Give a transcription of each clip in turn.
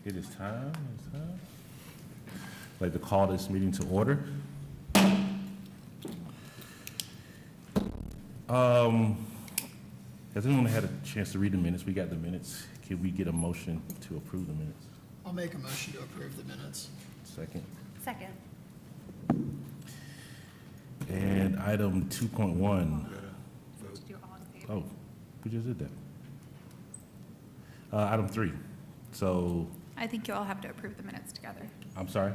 It is time. I'd like to call this meeting to order. Has anyone had a chance to read the minutes? We got the minutes. Can we get a motion to approve the minutes? I'll make a motion to approve the minutes. Second. Second. And item 2.1. Do all in favor. Oh, we just did that. Item 3. So, I think you all have to approve the minutes together. I'm sorry.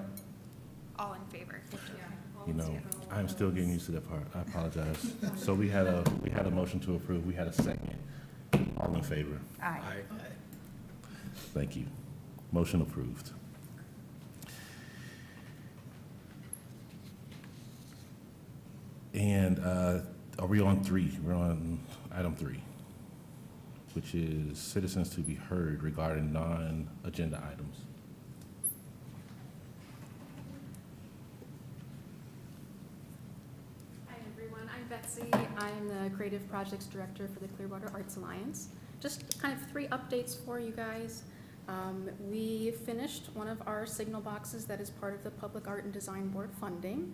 All in favor. You know, I'm still getting used to that part. I apologize. So we had a motion to approve. We had a second. All in favor? Aye. Thank you. Motion approved. And are we on 3? We're on item 3, which is citizens to be heard regarding non-agenda items. Hi, everyone. I'm Betsy. I'm the Creative Projects Director for the Clearwater Arts Alliance. Just kind of 3 updates for you guys. We finished one of our signal boxes that is part of the Public Art and Design Board funding.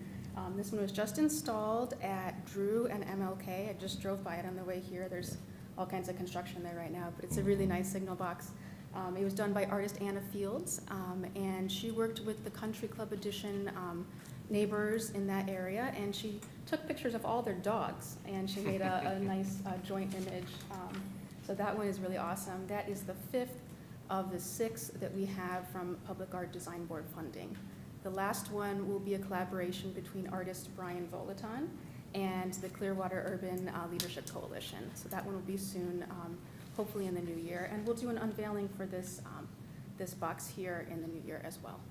This one was just installed at Drew and MLK. I just drove by it on the way here. There's all kinds of construction there right now, but it's a really nice signal box. It was done by artist Anna Fields, and she worked with the Country Club Edition neighbors in that area, and she took pictures of all their dogs, and she made a nice joint image. So that one is really awesome. That is the 5th of the 6 that we have from Public Art Design Board funding. The last one will be a collaboration between artist Brian Volaton and the Clearwater Urban Leadership Coalition. So that one will be soon, hopefully in the new year. And we'll do an unveiling for this, this box here in the new year as well.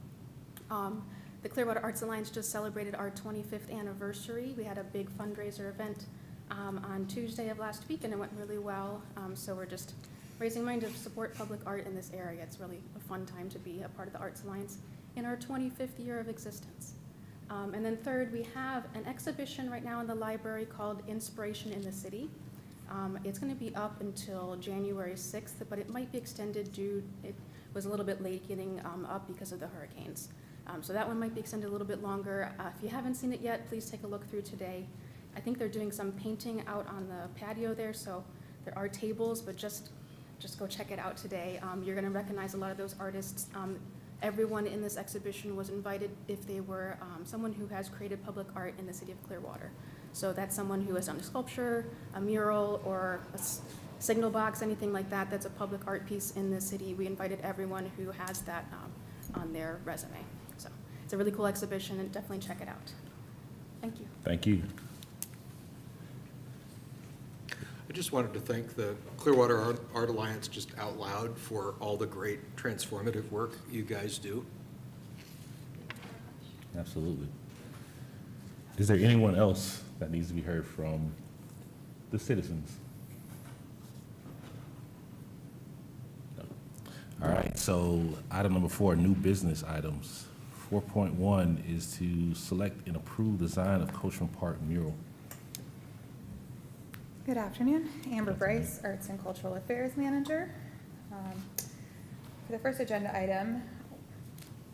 The Clearwater Arts Alliance just celebrated our 25th anniversary. We had a big fundraiser event on Tuesday of last week, and it went really well. So we're just raising money to support public art in this area. It's really a fun time to be a part of the Arts Alliance in our 25th year of existence. And then third, we have an exhibition right now in the library called Inspiration in the City. It's going to be up until January 6th, but it might be extended it was a little bit late getting up because of the hurricanes. So that one might be extended a little bit longer. If you haven't seen it yet, please take a look through today. I think they're doing some painting out on the patio there, so there are tables, but just go check it out today. You're going to recognize a lot of those artists. Everyone in this exhibition was invited if they were someone who has created public art in the city of Clearwater. So that's someone who has done a sculpture, a mural, or a signal box, anything like that that's a public art piece in the city. We invited everyone who has that on their resume. So it's a really cool exhibition, and definitely check it out. Thank you. Thank you. I just wanted to thank the Clearwater Art Alliance just out loud for all the great transformative work you guys do. Absolutely. Is there anyone else that needs to be heard from the citizens? No. All right, so item number 4, new business items. 4.1 is to select and approve design of Coachman Park mural. Good afternoon. Amber Bryce, Arts and Cultural Affairs Manager. For the first agenda item,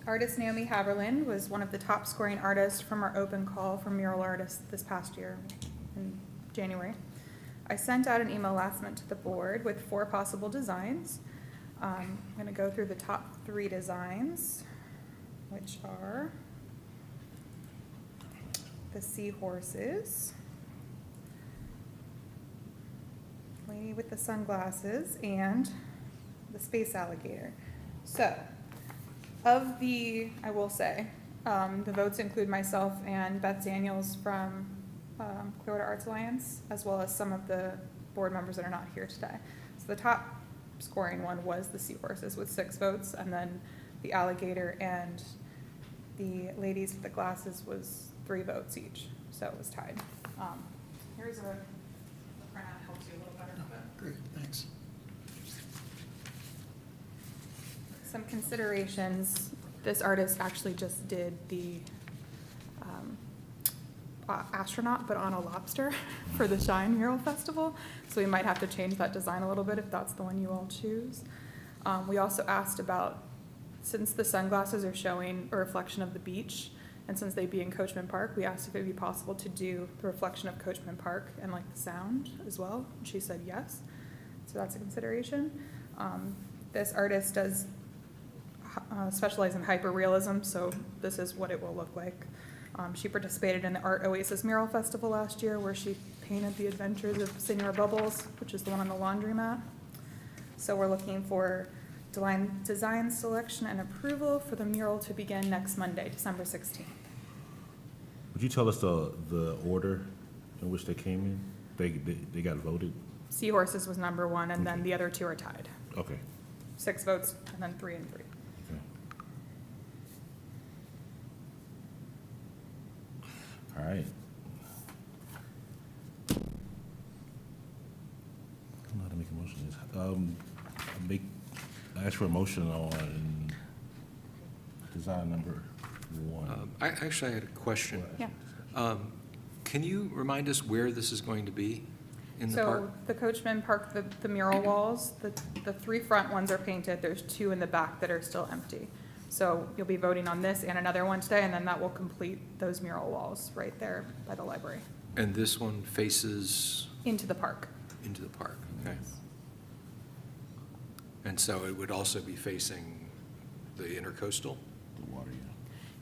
artist Naomi Haberlin was one of the top scoring artists from our open call for mural artists this past year in January. I sent out an email last month to the board with 4 possible designs. I'm going to go through the top 3 designs, which are the seahorses, lady with the sunglasses, and the space alligator. So, I will say, the votes include myself and Beth Daniels from Clearwater Arts Alliance, as well as some of the board members that are not here today. So the top scoring one was the seahorses with 6 votes, and then the alligator and the ladies with the glasses was 3 votes each. So it was tied. Here's a printout, helps you a little better. Great, thanks. Some considerations. This artist actually just did the astronaut, but on a lobster for the Shine Mural Festival. So we might have to change that design a little bit if that's the one you all choose. We also asked about since the sunglasses are showing a reflection of the beach, and since they'd be in Coachman Park, we asked if it'd be possible to do the reflection of Coachman Park and like the sound as well. And she said yes, so that's a consideration. This artist does specialize in hyperrealism, so this is what it will look like. She participated in the Art Oasis Mural Festival last year, where she painted the adventures of Senor Bubbles, which is the one on the laundromat. So we're looking for design selection and approval for the mural to begin next Monday, December 16th. Would you tell us the order in which they came in? They got voted? Seahorses was number one, and then the other two are tied. Okay. 6 votes, and then 3 and 3. Okay. All right. I don't know how to make a motion. I ask for a motion on design number 1. I actually had a question. Yeah. Can you remind us where this is going to be in the park? So the Coachman Park, the mural walls, the 3 front ones are painted. There's 2 in the back that are still empty. So you'll be voting on this and another one today, and then that will complete those mural walls right there by the library. And this one faces Into the park. into the park, okay? And so it would also be facing the intercoastal? The water, yeah.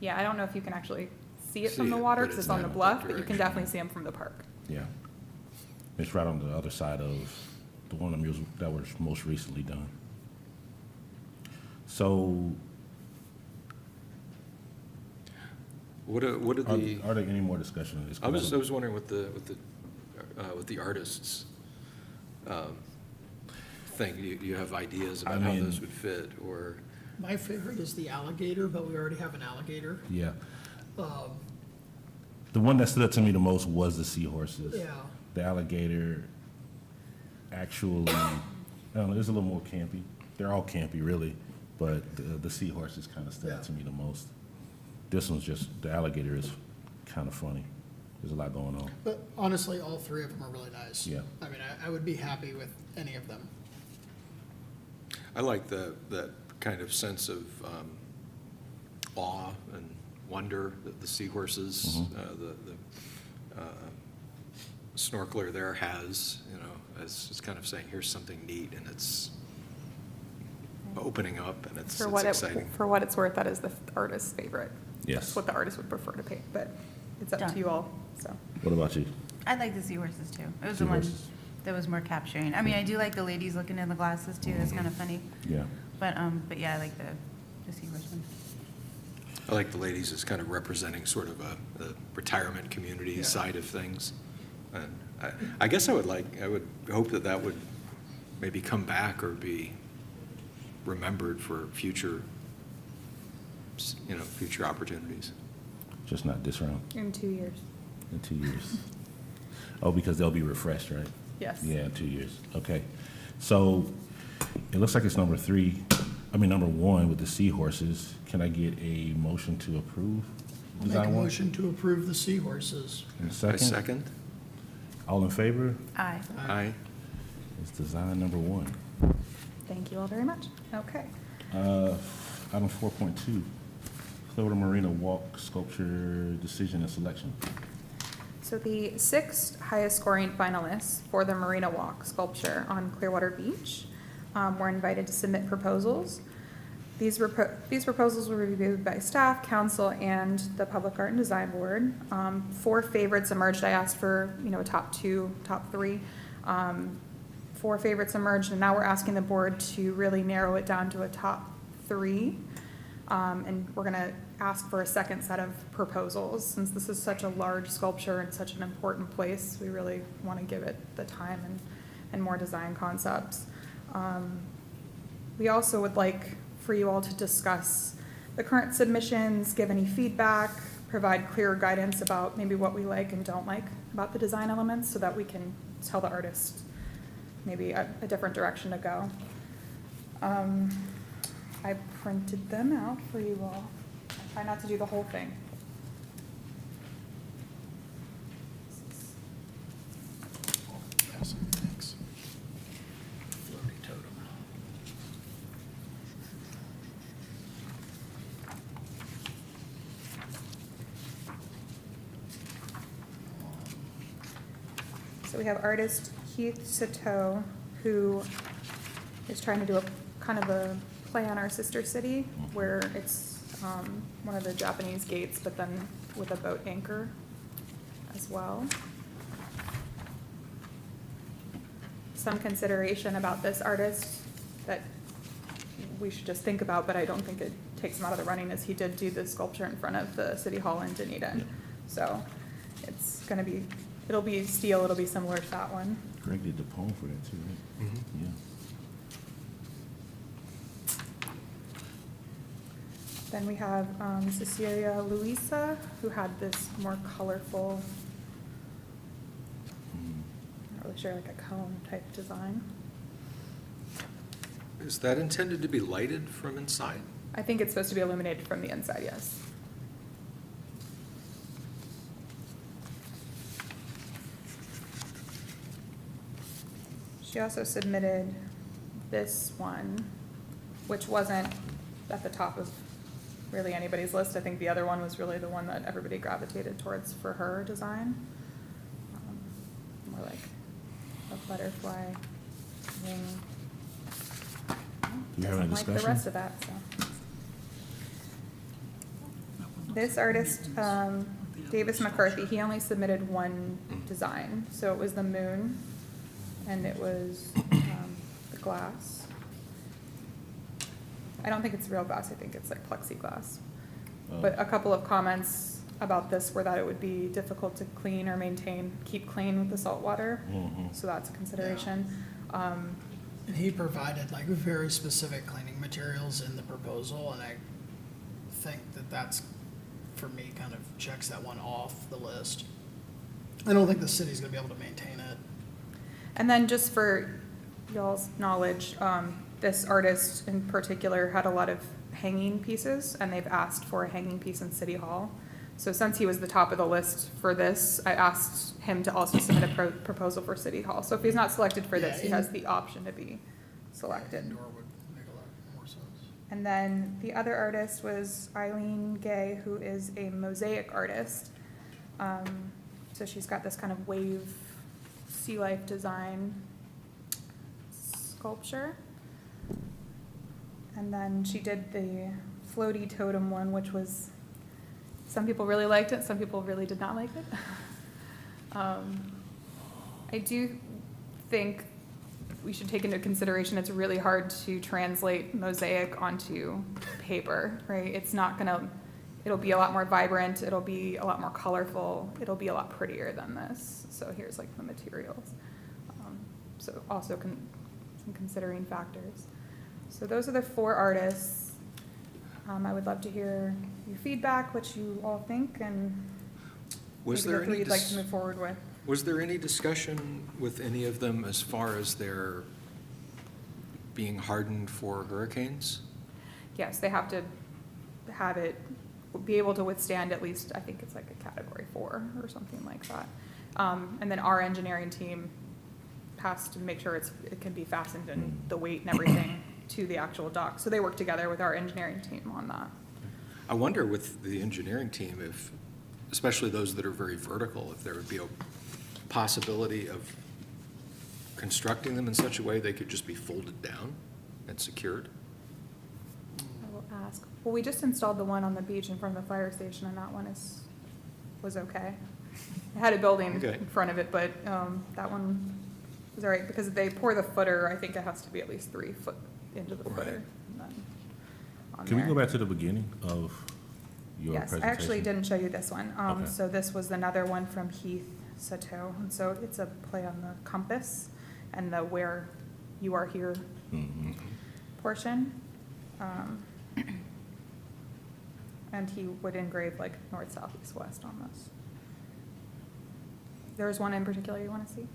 Yeah, I don't know if you can actually see it See from the it, water but because it's it's on not the in bluff, that but you can direction. definitely see them from the park. Yeah. It's right on the other side of the one of the murals that was most recently done. So What are the, are there any more discussion on this? I was wondering what the artists think. Do you have ideas about how those would fit, or? My favorite is the alligator, but we already have an alligator. Yeah. Um, The one that stood out to me the most was the seahorses. Yeah, The alligator actually, I don't know, it's a little more campy. They're all campy, really, but the seahorses kind of stood out Yeah. to me the most. This one's just, the alligator is kind of funny. There's a lot going on. but honestly, all 3 of them are really nice. Yeah. I mean, I would be happy with any of them. I like that kind of sense of awe and wonder that the seahorses, the snorkeler there has, as it's kind of saying, here's something neat, and it's opening up, and it's exciting. For what it's worth, that is the artist's favorite. Yes. That's what the artist would prefer to paint, but it's up Done. to you all, so. What about you? I like the seahorses too. It was the one Seahorses. that was more capturing. I mean, I do like the ladies looking in the glasses too. That's kind of funny. Yeah. But yeah, I like the seahorse one. I like the ladies as kind of representing sort of the retirement community Yeah. side of things. And I guess I would hope that would maybe come back or be remembered for future opportunities. Just not this round, In 2 years, in 2 years. Oh, because they'll be refreshed, right? yes. Yeah, 2 years. Okay. So it looks like it's number 1 with the seahorses. Can I get a motion to approve? I'll make a design one? motion to approve the seahorses. And a I second? second. All in favor? Aye. Aye. It's design number 1. Thank you all very much. Okay. Item 4.2, Clearwater Marina Walk Sculpture Decision and Selection. So the 6 highest scoring finalists for the Marina Walk sculpture on Clearwater Beach were invited to submit proposals. These proposals were reviewed by staff, council, and the Public Art and Design Board. 4 favorites emerged. I asked for, a top 2, top 3. 4 favorites emerged, and now we're asking the board to really narrow it down to a top 3. And we're gonna ask for a second set of proposals. Since this is such a large sculpture and such an important place, we really want to give it the time and more design concepts. We also would like for you all to discuss the current submissions, give any feedback, provide clear guidance about maybe what we like and don't like about the design elements so that we can tell the artist maybe a different direction to go. I printed them out for you all. I try not to do the whole thing. Awesome, thanks. Floaty totem. So we have artist Keith Sato, who is trying to do a kind of a play on our sister city, where it's one of the Japanese gates, but then with a boat anchor as well. Some consideration about this artist that we should just think about, but I don't think it takes him out of the running, is he did do the sculpture in front of the city hall in Dunedin. Yeah. So it's gonna be, it'll be steel, it'll be similar to that one. Greg did the poem for that too, right? Mhm. Yeah. Then we have Cecilia Luisa, who had this more colorful, Mm. not really sure, like a cone type design. Is that intended to be lighted from inside? I think it's supposed to be illuminated from the inside, yes. She also submitted this one, which wasn't at the top of really anybody's list. I think the other one was really the one that everybody gravitated towards for her design. More like a butterfly wing. Do we have any Doesn't like the discussion? rest of that, so. This artist, Davis McCarthy, he only submitted one design. So it was the moon, and it was the glass. I don't think it's real glass, I think it's like plexiglass. Oh. But a couple of comments about this were that it would be difficult to clean or maintain, keep clean with the salt water. Mhm. So that's a consideration. And he provided like very specific cleaning materials in the proposal, and I think that that's, for me, kind of checks that one off the list. I don't think the city's gonna be able to maintain it. And then just for y'all's knowledge, this artist in particular had a lot of hanging pieces, and they've asked for a hanging piece in City Hall. So since he was the top of the list for this, I asked him to also submit a proposal for City Hall. So if he's not selected for this, he Yeah, has the option to be selected. Indoor would make a lot more sense. And then the other artist was Eileen Gay, who is a mosaic artist. So she's got this kind of wave sea life design sculpture. And then she did the floaty totem one, which was, some people really liked it, some people really did not like it. I do think we should take into consideration it's really hard to translate mosaic onto paper, right? It's not gonna, it'll be a lot more vibrant, it'll be a lot more colorful, it'll be a lot prettier than this. So here's like the materials. So also some considering factors. So those are the 4 artists. I would love to hear your feedback, what you all think, and Was maybe there the 3 any you'd like to move forward with. Was there any discussion with any of them as far as their being hardened for hurricanes? Yes, they have to have it, be able to withstand at least, I think it's like a category 4 or something like that. And then our engineering team has to make sure it can be fastened and the weight and everything to the actual dock. So they work together with our engineering team on that. I wonder with the engineering team if, especially those that are very vertical, if there would be a possibility of constructing them in such a way they could just be folded down and secured? I will ask. Well, we just installed the one on the beach in front of the fire station, and that one was okay. It had a building Okay. in front of it, but that one was all right, because they pour the footer, I think it has to be at least 3 foot into the Right. footer. And then on Can we there. go back to the beginning of your Yes, I presentation? actually didn't show you this one. Okay. So this was another one from Heath Sato, and so it's a play on the compass and the where you are here Mhm. portion. And he would engrave like north, south, east, west on this. There's one in particular you want to see?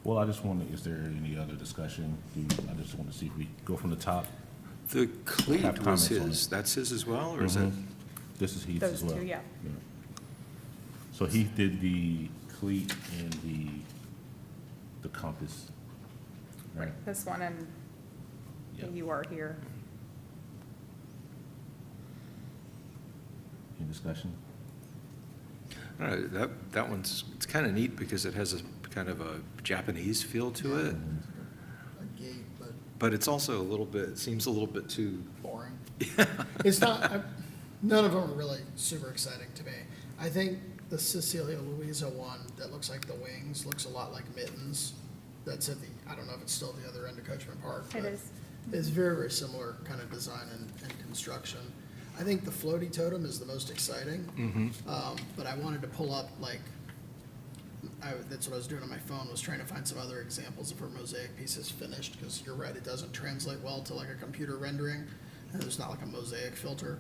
Well, I just wonder, is there any other discussion? I just want to see if we go from the top. The Have cleat was comments on his, it. that's his as well, or is it? Mhm. This is Heath's as Those well. two, yeah. So Heath did the cleat and the compass, right? This one and the Yep. you are here. Any discussion? That one's, it's kind of neat because it has a kind of a Japanese feel to it, A gate, but it's also a little bit, it seems a little bit too, boring. It's not, none of them are really super exciting to me. I think the Cecilia Louisa one that looks like the wings looks a lot like Mittens. That's at the, I don't know if it's still the other end of Coachman Park. It but is. It's very, very similar kind of design and construction. I think the floaty totem is the most exciting. But I wanted to pull up that's what I was doing on my phone, was trying to find some other examples of where mosaic pieces finished, because you're right, it doesn't translate well to like a computer rendering, and there's not like a mosaic filter.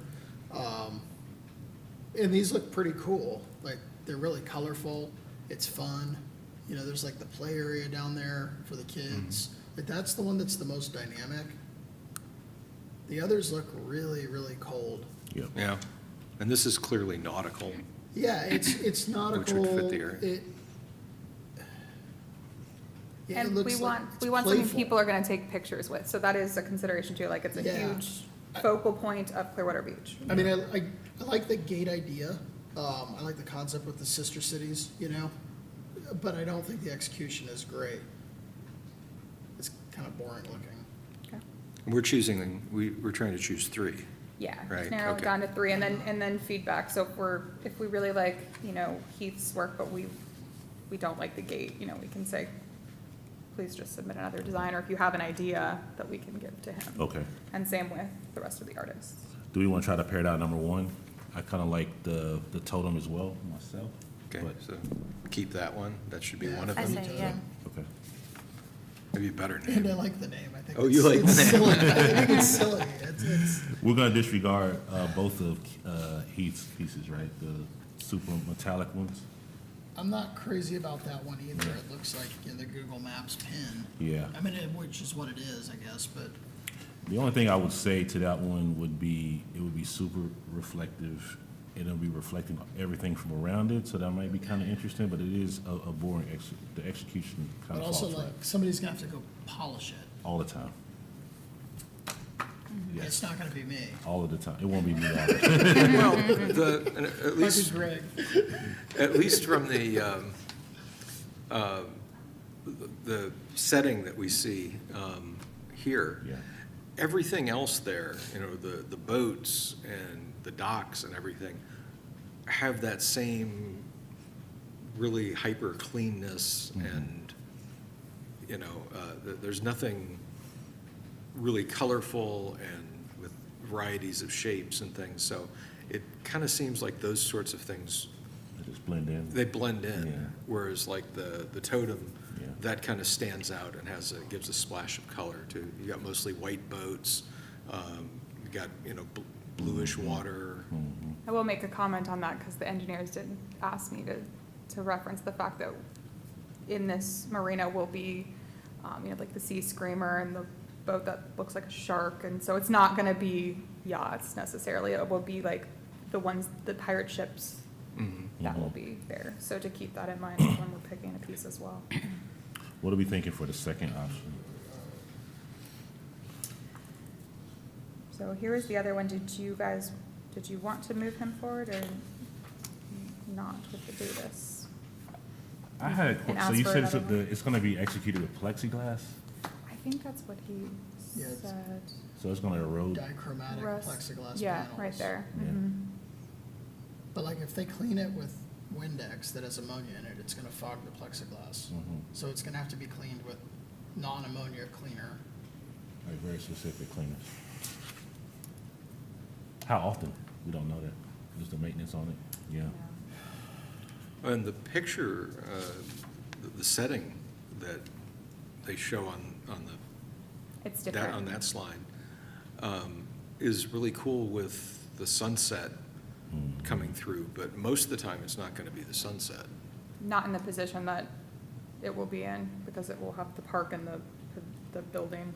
And these look pretty cool, like, they're really colorful, it's fun, you know, there's like the play area down there for the kids. Like, that's the one that's the most dynamic. The others look really, really cold. Yep. yeah. And this is clearly nautical. Yeah, it's nautical. Which would fit the area. Yeah, it And looks we like want it's something playful. people are gonna take pictures with, so that is a consideration too, like it's a Yeah. huge focal point of Clearwater Beach. I mean, I like the gate idea. I like the concept with the sister cities, you know, but I don't think the execution is great. It's kind of boring looking. Okay. We're choosing, we're trying to choose 3. Yeah, Right, just narrow it okay. down to 3, and then feedback, so if we really like, you know, Heath's work, but we don't like the gate, you know, we can say, please just submit another design, or if you have an idea that we can give to him. Okay. And same with the rest of the artists. Do we want to try to pair it out number 1? I kind of like the totem as well myself. Okay, but- so keep that one. That should be Yeah, one of I them. say, yeah. Okay. Maybe a better And I name. like the name. I think Oh, you like it's the name. silly. I think it's silly. It's We're going to disregard both of Heath's pieces, right? The super metallic ones? I'm not crazy about that one either. It looks like in the Google Maps pin. Yeah. I mean, which is what it is, I guess, but The only thing I would say to that one would be, it would be super reflective, and it'll be reflecting everything from around it, so that might be kind of interesting, but it is a boring, the execution kind but of also falls like flat somebody's gonna have to go polish it. all the time. Yes, It's not gonna be me. all of the time. It won't be me all the time. Well, at Might be least, Greg. at least from the setting that we see here, Yeah. everything else there, you know, the boats and the docks and everything have that same really hyper cleanness and, you know, there's nothing really colorful and with varieties of shapes and things. So it kind of seems like those sorts of things, They just blend in. they blend in. Yeah. Whereas like the totem, Yeah. that kind of stands out and gives a splash of color too. You got mostly white boats, you got, you know, bluish water. Mhm. I will make a comment on that, because the engineers did ask me to reference the fact that in this marina will be, you know, like the sea screamer and the boat that looks like a shark, and so it's not gonna be yachts necessarily, it will be like the pirate ships Mhm. that will be there, so to keep that in mind when we're picking a piece as well. What are we thinking for the second option? So here is the other one, did you want to move him forward or not with the Davis? I had, And so ask you for said another one. it's going to be executed with plexiglass, I think that's what he Yeah, it's- said. so it's going to erode. Dichromatic Rust- plexiglass Yeah, panels. right there. Yeah. Mhm. But like if they clean it with Windex that has ammonia in it, it's gonna fog the plexiglass. Mhm. So it's gonna have to be cleaned with non-ammonia cleaner. Like very specific cleaners. How often? We don't know that. Just the maintenance on it? Yeah. And the picture, the setting that they show on It's that, different. on that slide, is really cool with the sunset Mhm. coming through, but most of the time, it's not gonna be the sunset. Not in the position that it will be in, because it will have the park and the building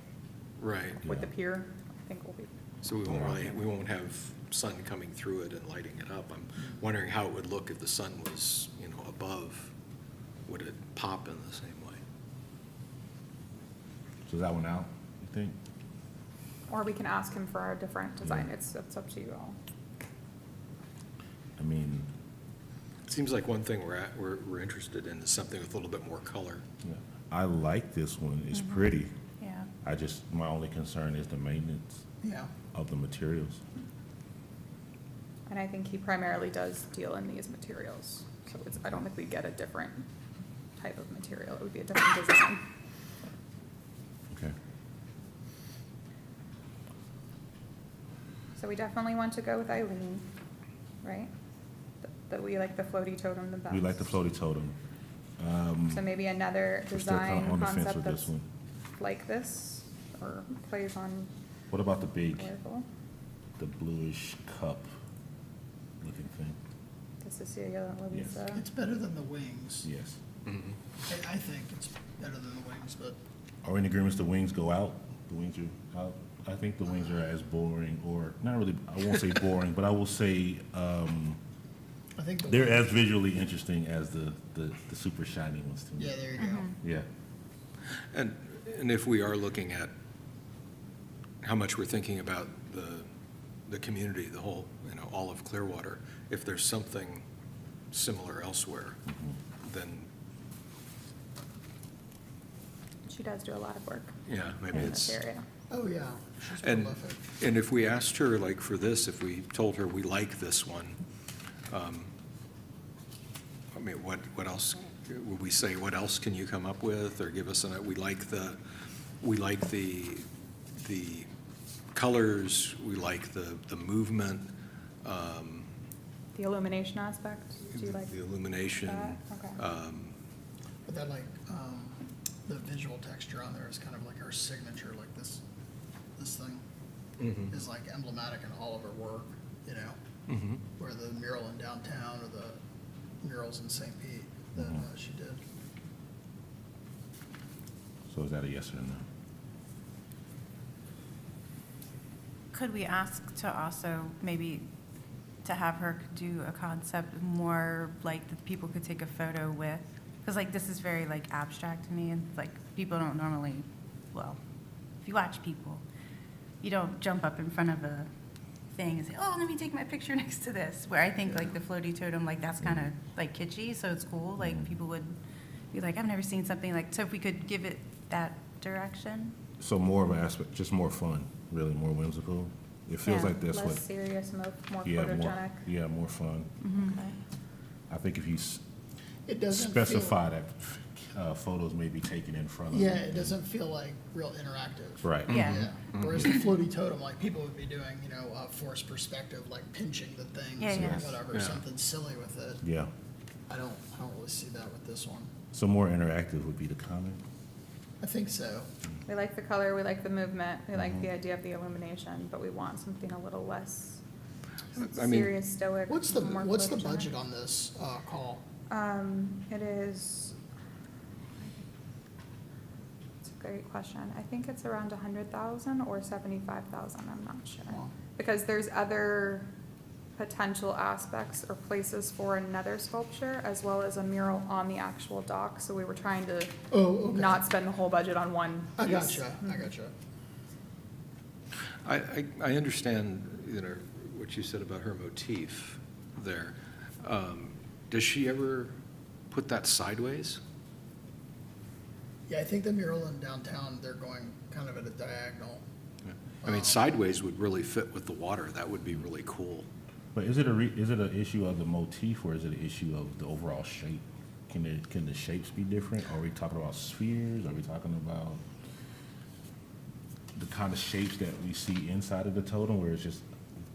Right. with the Yeah. pier, I think will be. So we won't have sun coming through it and lighting it up. I'm wondering how it would look if the sun was, you know, above. Would it pop in the same way? So is that one out, you think? Or we can ask him for a different design, Yeah. it's up to you all. I mean, Seems like one thing we're interested in is something with a little bit more color. Yeah. I like this one. It's pretty. Yeah. My only concern is the maintenance Yeah. of the materials. And I think he primarily does deal in these materials. So I don't think we get a different type of material. It would be a different design. Okay. So we definitely want to go with Eileen, right? That we like the floaty totem the best. We like the floaty totem. So maybe another We're still kind design of on the fence concept with that's this one. like this, or plays on What about the big, Oracle, the bluish cup looking thing? the Cecilia Louisa. It's better than the wings. Yes. I think it's better than the wings, but Are we in agreement the wings go out? The wings are out? I think the wings are as boring, or not really, I won't say boring, but I will say, I think the they're wings- as visually interesting as the super shiny ones to me. Yeah, there you go. Yeah. And if we are looking at how much we're thinking about the community, the whole, all of Clearwater, if there's something similar elsewhere, then, She does do a lot of work yeah, maybe in it's. this area. Oh, yeah. She's And, prolific. and if we asked her, like for this, if we told her we like this one, I mean, what else, would we say, what else can you come up with, or give us we like the colors, we like the movement, The illumination aspect, do you like the illumination. that? Okay. But that the visual texture on there is kind of like her signature, like this thing Mhm. is like emblematic in all of her work, Mhm. where the mural in downtown or the murals in St. Pete that she did. So is that a yes or no? Could we ask to also maybe to have her do a concept more like that people could take a photo with? Because like this is very like abstract to me, and like people don't normally, well, if you watch people, you don't jump up in front of a thing and say, oh, let me take my picture next to this. Where I think like the floaty totem, like that's kind of like kitschy, so it's cool. Like people would be like, I've never seen something like, so if we could give it that direction. So more of an aspect, just more fun, really, more whimsical. It feels Yeah, like that's what, Less serious, more yeah, more, photogenic. yeah, more fun. Okay. I think if you It doesn't specify that photos may be taken in front of. Yeah, it doesn't feel like real interactive. Right. Yeah. Yeah. Whereas the floaty totem, like people would be doing, forced perspective, like pinching the things Yeah, yeah. or whatever, Yeah. something silly with it. Yeah. I don't really see that with this one. So more interactive would be the comment. I think so. We like the color, we like the movement, we like the idea of the illumination, but we want something a little less I mean, serious, stoic. What's the more budget photogenic. on this call? It is, it's a great question. I think it's around 100,000 or 75,000, I'm not sure. Wow. Because there's other potential aspects or places for another sculpture as well as a mural on the actual dock. So we were trying to Oh, okay. not spend the whole budget on one I piece. gotcha. I gotcha. I understand, what you said about her motif there. Does she ever put that sideways? Yeah, I think the mural in downtown, they're going kind of at a diagonal. I mean, sideways would really fit with the water. That would be really cool. But is it an issue of the motif, or is it an issue of the overall shape? Can the shapes be different? Are we talking about spheres? Are we talking about the kind of shapes that we see inside of the totem, where it's just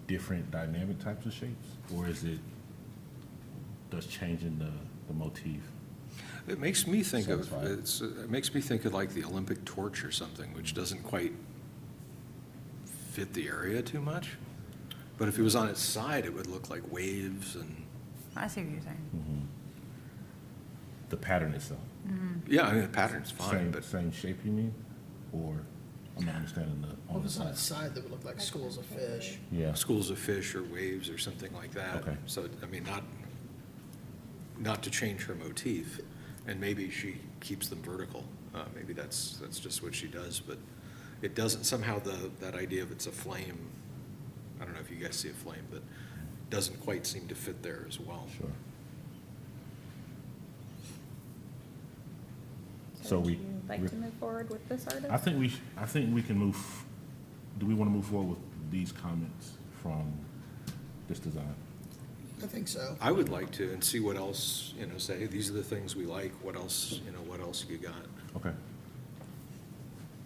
different dynamic types of shapes? Or is it just changing the motif? It makes me think of, Satisfied. it makes me think of like the Olympic torch or something, which doesn't quite fit the area too much. But if it was on its side, it would look like waves and, I see what you're saying. The pattern itself? yeah, I mean, the pattern's fine, but Same shape, you mean? Or, I'm not understanding Well, on if the it's on side. its side, that would look like schools of fish. Yeah. schools of fish or waves or something like that. Okay. So, I mean, not to change her motif, and maybe she keeps them vertical. Maybe that's just what she does, but it doesn't, somehow that idea of it's a flame, I don't know if you guys see a flame, but doesn't quite seem to fit there as well. Sure. So Would we- you like to move forward with this artist? I think we can move, do we want to move forward with these comments from this design? I think so. I would like to, and see what else, say, these are the things we like, what else you got? Okay.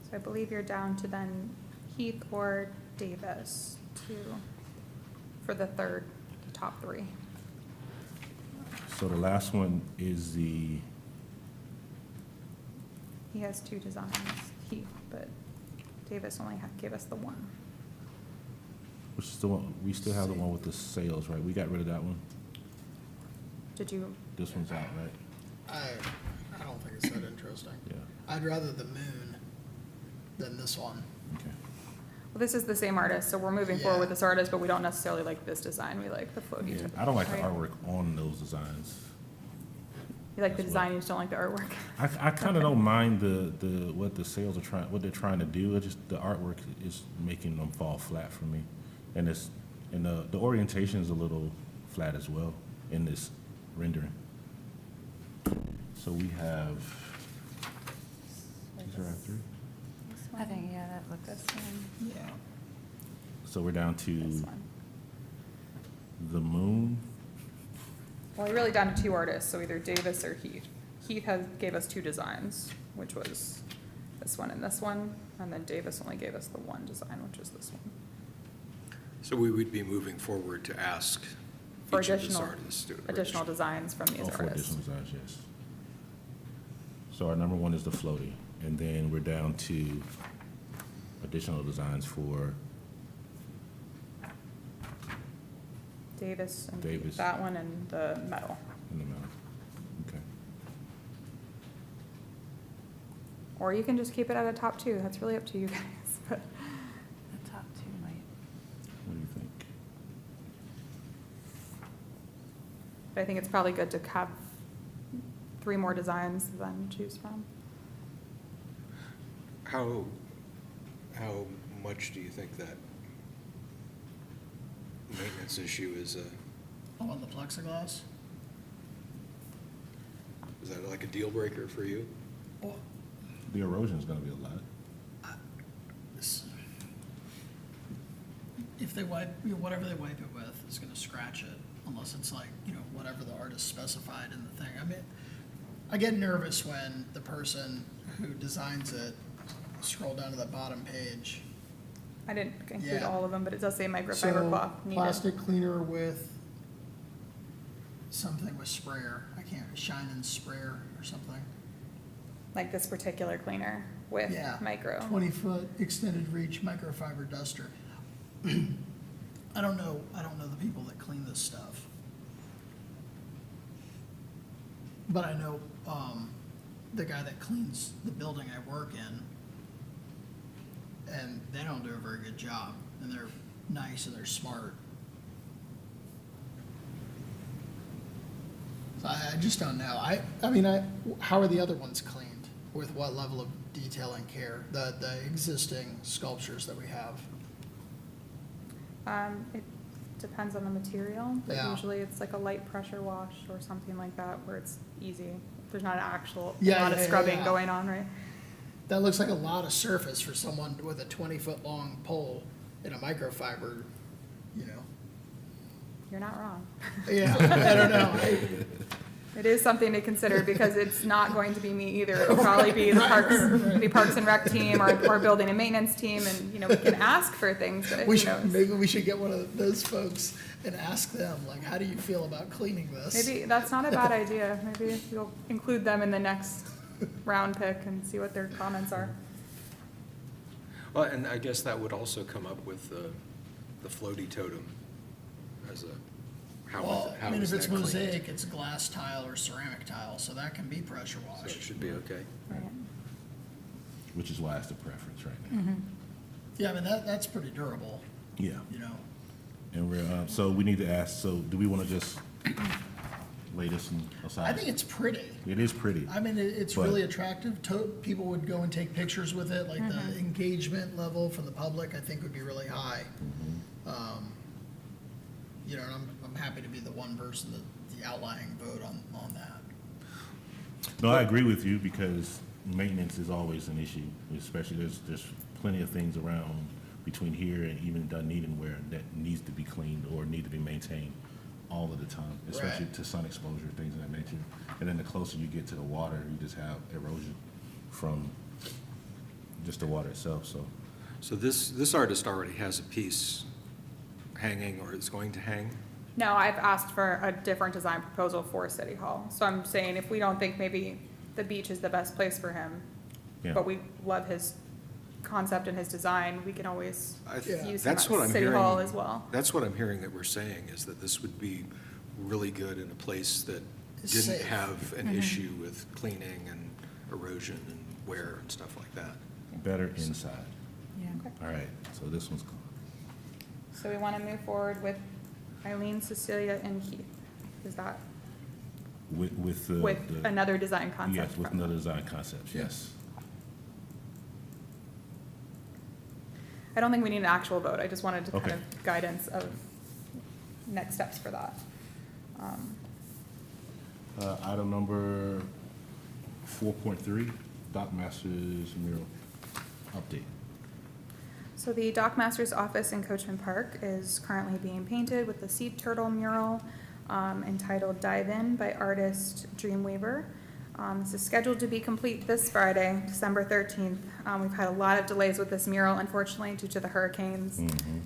So I believe you're down to then Heath or Davis for the top three. So the last one is He has 2 designs, Heath, but Davis only gave us the one. which is the one, we still have the one with the sails, right? We got rid of that one. Did you, This one's out, right? I don't think it's that interesting. Yeah, I'd rather the moon than this one. okay. well, this is the same artist, so we're moving forward Yeah. with this artist, but we don't necessarily like this design. We like the floaty. Yeah, to I don't like the right? artwork on those designs. You like the That's design, you just don't like the artwork. I kind of don't mind what the sales what they're trying to do. It's just the artwork is making them fall flat for me. And the orientation is a little flat as well in this rendering. So we have, these are our 3. I think, yeah, that looks, This one, Yeah. So we're down this to one. the moon. Well, you're really down to 2 artists, so either Davis or Heath. Heath gave us 2 designs, which was this one and this one, and then Davis only gave us the one design, which is this one. So we would be moving forward to ask For each of these additional- artists to. Additional designs from these Oh, for artists. additional designs, yes. So our number 1 is the floaty, and then we're down to additional designs for Davis and Heath, Davis. that one and the metal. in the middle. Okay. Or you can just keep it at a top 2, that's really up to you guys, but the top 2 might. What do you think? but I think it's probably good to have 3 more designs than choose from. How much do you think that maintenance issue is Oh, on the plexiglass? is that like a deal breaker for you? Well, The erosion is gonna be a lot. if they wipe, whatever they wipe it with is gonna scratch it, unless it's like, whatever the artist specified in the thing. I mean, I get nervous when the person who designs it scroll down to the bottom page. I didn't include Yeah. all of them, but it does say microfiber So, cloth needed. plastic cleaner with something with sprayer, I can't, shine and sprayer or something. Like this particular cleaner with Yeah, micro. 20-foot extended reach microfiber duster. I don't know the people that clean this stuff. But I know, the guy that cleans the building I work in, and they don't do a very good job, and they're nice and they're smart. So I just don't know. How are the other ones cleaned? With what level of detail and care? The existing sculptures that we have? It depends on the material, but Yeah. usually it's like a light pressure wash or something like that where it's easy. There's not an actual, Yeah, lot of yeah, scrubbing yeah. going on, right? That looks like a lot of surface for someone with a 20-foot long pole in a microfiber, You're not wrong. Yeah, I don't know. It is something to consider because it's not going to be me either. It'll probably be the Parks and Rec team or building and maintenance team, and, we can ask for things, but who knows? Maybe we should get one of those folks and ask them, like, how do you feel about cleaning this? Maybe, that's not a bad idea. Maybe you'll include them in the next round pick and see what their comments are. Well, and I guess that would also come up with the floaty totem as a, Well, how if is it's that cleaned? mosaic, it's glass tile or ceramic tile, so that can be pressure So it washed. should be okay. Right. Which is why it's the preference right now. Yeah, that's pretty durable, Yeah. And we're, so we need to ask, so do we want to just lay this aside? I think it's pretty. It is pretty. It's But- really attractive. People would go and take pictures with it, like the engagement level from the public, I think would be really high. And I'm happy to be the one person the outlying vote on that. No, I agree with you because maintenance is always an issue, especially there's plenty of things around between here and even Dunedin where that needs to be cleaned or need to be maintained all of the time, especially Right. to sun exposure, things of that nature. And then the closer you get to the water, you just have erosion from just the water itself, so. So this artist already has a piece hanging, or is going to hang? No, I've asked for a different design proposal for City Hall. So I'm saying if we don't think maybe the beach is the best place for him, Yeah. but we love his concept and his design, we can always Yeah. use him That's at what I'm City hearing. Hall as well. That's what I'm hearing that we're saying, is that this would be really good in a place that It's didn't safe. have an issue with cleaning and erosion and wear and stuff like that. Better inside. Yeah. All right, so this one's gone. So we want to move forward with Eileen, Cecilia, and Keith. Is that With the. with the- another design concept? Yes, with from them? another design concept, yes. I don't think we need an actual vote. I just wanted to kind Okay. of guidance of next steps for that. Item number 4.3, Dock Masters mural update. So the Dockmaster's office in Coachman Park is currently being painted with the sea turtle mural entitled Dive In by artist Dreamweaver. This is scheduled to be complete this Friday, December 13th. We've had a lot of delays with this mural, unfortunately, due to the hurricanes.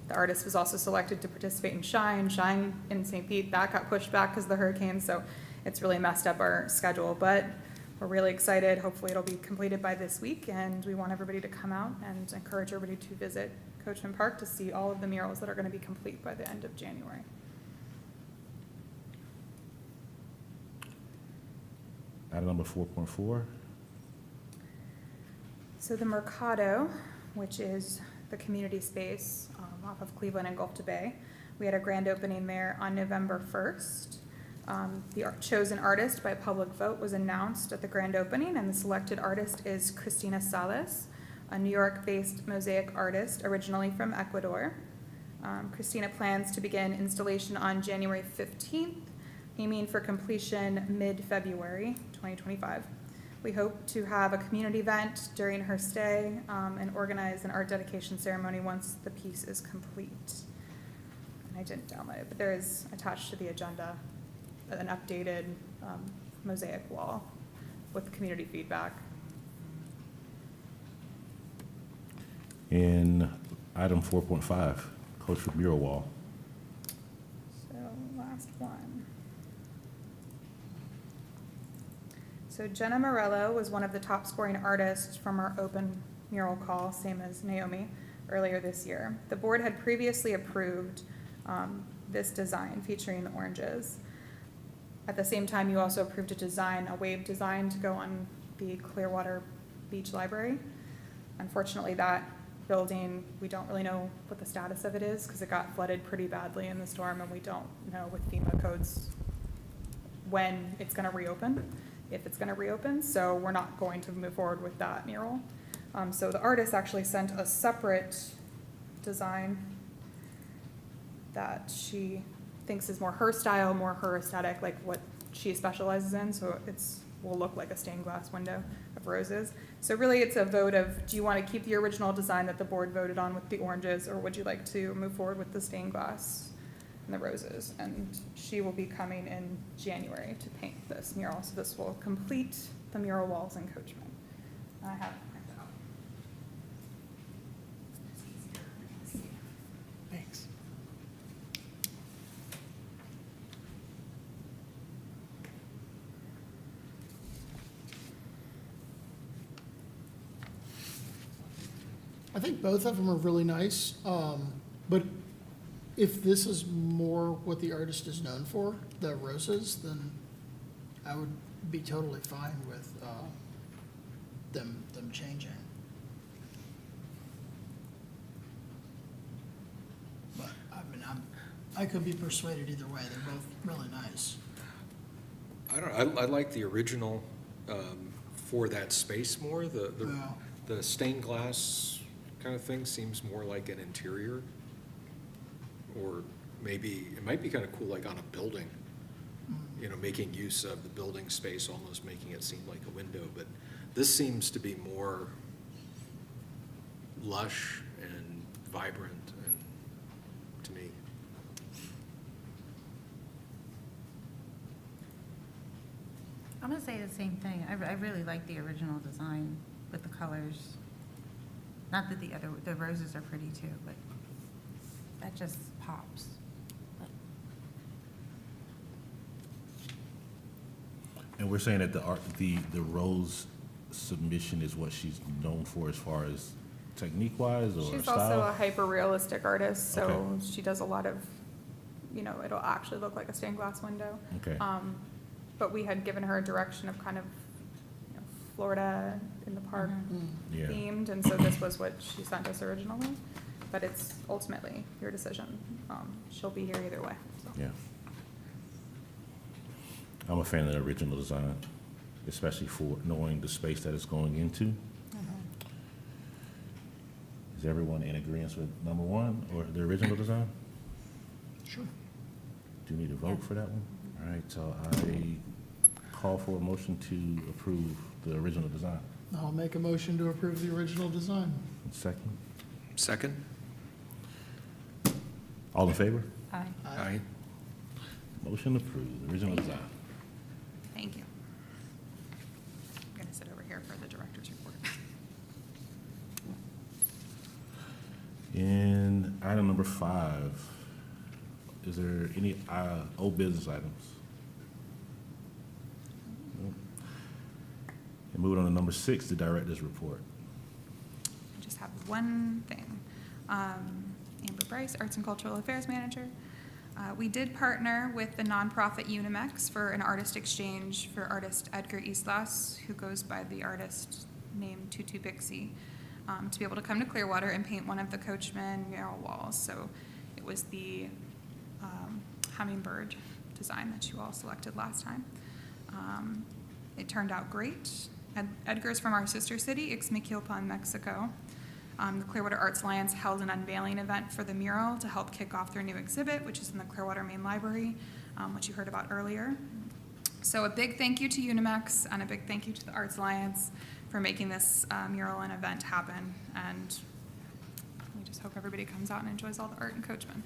The artist was also selected to participate in Shine in St. Pete. That got pushed back because of the hurricanes, so it's really messed up our schedule. But we're really excited. Hopefully it'll be completed by this week, and we want everybody to come out and encourage everybody to visit Coachman Park to see all of the murals that are going to be complete by the end of January. Item number 4.4, So the Mercado, which is the community space off of Cleveland and Gulf to Bay, we had a grand opening there on November 1st. The chosen artist by public vote was announced at the grand opening, and the selected artist is Cristina Salas, a New York-based mosaic artist originally from Ecuador. Cristina plans to begin installation on January 15th, aiming for completion mid-February 2025. We hope to have a community event during her stay and organize an art dedication ceremony once the piece is complete. And I didn't download it, but there is attached to the agenda an updated mosaic wall with community feedback. in item 4.5, cultural mural wall. So last one. So Jenna Morello was one of the top scoring artists from our open mural call, same as Naomi, earlier this year. The board had previously approved this design featuring the oranges. At the same time, you also approved a wave design to go on the Clearwater Beach Library. Unfortunately, that building, we don't really know what the status of it is because it got flooded pretty badly in the storm, and we don't know with FEMA codes when it's gonna reopen, if it's gonna reopen, so we're not going to move forward with that mural. So the artist actually sent a separate design that she thinks is more her style, more her aesthetic, like what she specializes in, so will look like a stained glass window of roses. So really, it's a vote of, do you want to keep the original design that the board voted on with the oranges, or would you like to move forward with the stained glass and the roses? And she will be coming in January to paint this mural, so this will complete the mural walls in Coachman. I have it printed out. Thanks. I think both of them are really nice, but if this is more what the artist is known for, the roses, then I would be totally fine with them changing. But I mean, I could be persuaded either way. They're both really nice. I like the original for that space more. Yeah. The stained glass kind of thing seems more like an interior. Or maybe, it might be kind of cool like on a building, making use of the building space, almost making it seem like a window. But This seems to be more lush and vibrant and, to me. I'm gonna say the same thing. I really like the original design with the colors. Not that the roses are pretty too, but that just pops. And we're saying that the rose submission is what she's known for as far as technique-wise or She's style? also a hyper-realistic artist, so Okay. she does a lot of, it'll actually look like a stained glass window. Okay. But we had given her a direction of kind of, Florida in the park Yeah. themed, and so this was what she sent us originally. But it's ultimately your decision. She'll be here either way, so. Yeah. I'm a fan of the original design, especially for knowing the space that it's going into. Is everyone in agreement with number one or the original design? Sure. Do you need a vote for that one? All right, so I call for a motion to approve the original design. I'll make a motion to approve the original design. Second, Second? all in favor? Aye. Aye. Motion approved, the original design. Thank you. I'm gonna sit over here for the director's report. In item number 5, is there any old business items? Nope. And moving on to number 6, the director's report. I just have one thing. Amber Bryce, Arts and Cultural Affairs Manager. We did partner with the nonprofit Unimex for an artist exchange for artist Edgar Islas, who goes by the artist name Tutu Bixie, to be able to come to Clearwater and paint one of the Coachman mural walls. So it was the hummingbird design that you all selected last time. It turned out great. Edgar's from our sister city, Ixmiquilpan, Mexico. The Clearwater Arts Alliance held an unveiling event for the mural to help kick off their new exhibit, which is in the Clearwater Main Library, which you heard about earlier. So a big thank you to Unimex and a big thank you to the Arts Alliance for making this mural and event happen. And we just hope everybody comes out and enjoys all the art in Coachman.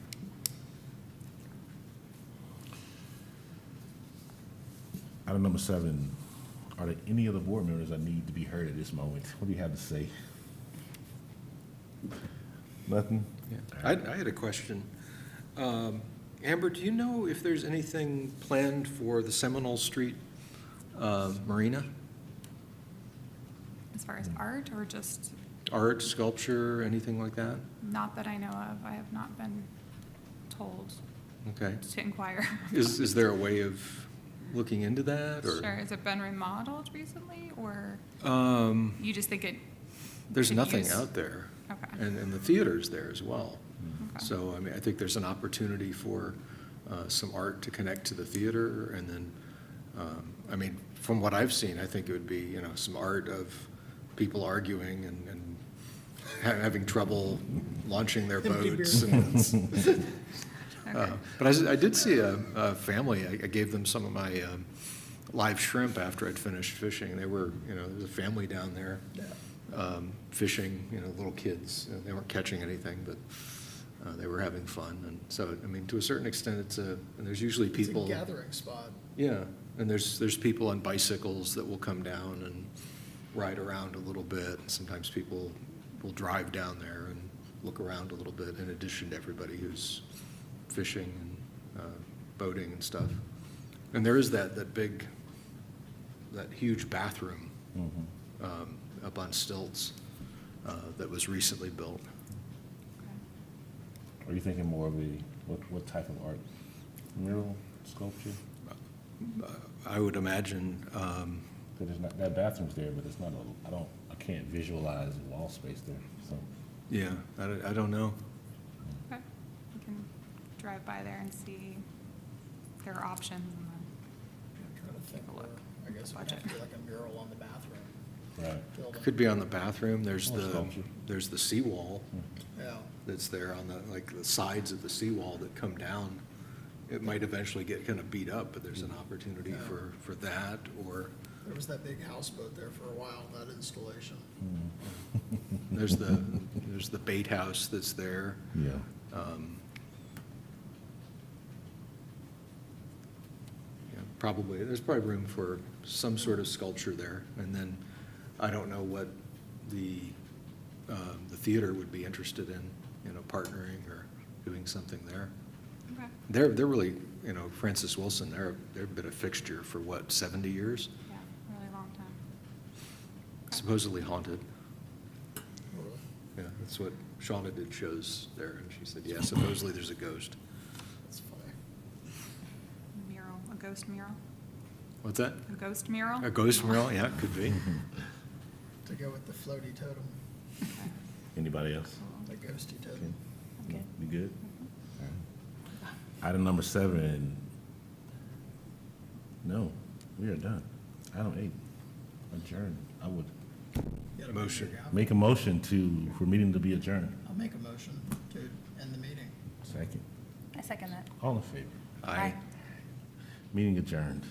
Item number 7, are there any other board members that need to be heard at this moment? What do you have to say? Nothing? I had a question. Amber, do you know if there's anything planned for the Seminole Street Marina? As far as art or just Art, sculpture, anything like that? not that I know of, I have not been told Okay. to inquire. Is there a way of looking into that, or? Sure, has it been remodeled recently, or you just think it? There's could nothing use- out there. Okay. And the theater's there as well. Okay. So, I mean, I think there's an opportunity for some art to connect to the theater, and then, I mean, from what I've seen, I think it would be, some art of people arguing and having trouble launching their Empty boats. beer And Okay. But I did see a family, I gave them some of my live shrimp after I'd finished fishing. They were, there was a family down there fishing, little kids. They weren't catching anything, but they were having fun. And so, I mean, to a certain extent, and there's usually people. It's a gathering spot. Yeah, and there's people on bicycles that will come down and ride around a little bit. Sometimes people will drive down there and look around a little bit, in addition to everybody who's fishing and boating and stuff. And there is that huge bathroom up on stilts that was recently built. Are you thinking more of what type of art? Mural, sculpture? I would imagine, Because there's not, that bathroom's there, but it's not I can't visualize the wall space there, so. yeah, I don't know. Okay. We can drive by there and see if there are options and then I'm trying to think. Take a look. I guess it would have to be like a mural on the bathroom Right. building. Could be on the bathroom. There's Or sculpture. there's the seawall Yeah. that's there on the sides of the seawall that come down. It might eventually get kind of beat up, but there's an opportunity Yeah. for that, or There was that big houseboat there for a while, that installation. There's the bait house that's there. Yeah. Yeah, probably, there's probably room for some sort of sculpture there. And then, I don't know what the theater would be interested in, partnering or doing something there. Okay. They're really, Francis Wilson, they've been a fixture for what, 70 years? Yeah, really long time. Supposedly haunted. Really. Yeah, that's what Shauna did shows there, and she said, yeah, supposedly there's a ghost. That's funny. Mural, a ghost mural? What's that? A ghost mural? A ghost mural? Yeah, it could be. To go with the floaty totem, Anybody else? the ghosty totem. Okay. You good? All right. Item number 7. No, we are done. Item 8, adjourn. I would You gotta move Motion. your gavel. make a motion for meeting to be adjourned. I'll make a motion to end the meeting. Second. I second that. All in favor? Aye. Meeting adjourned.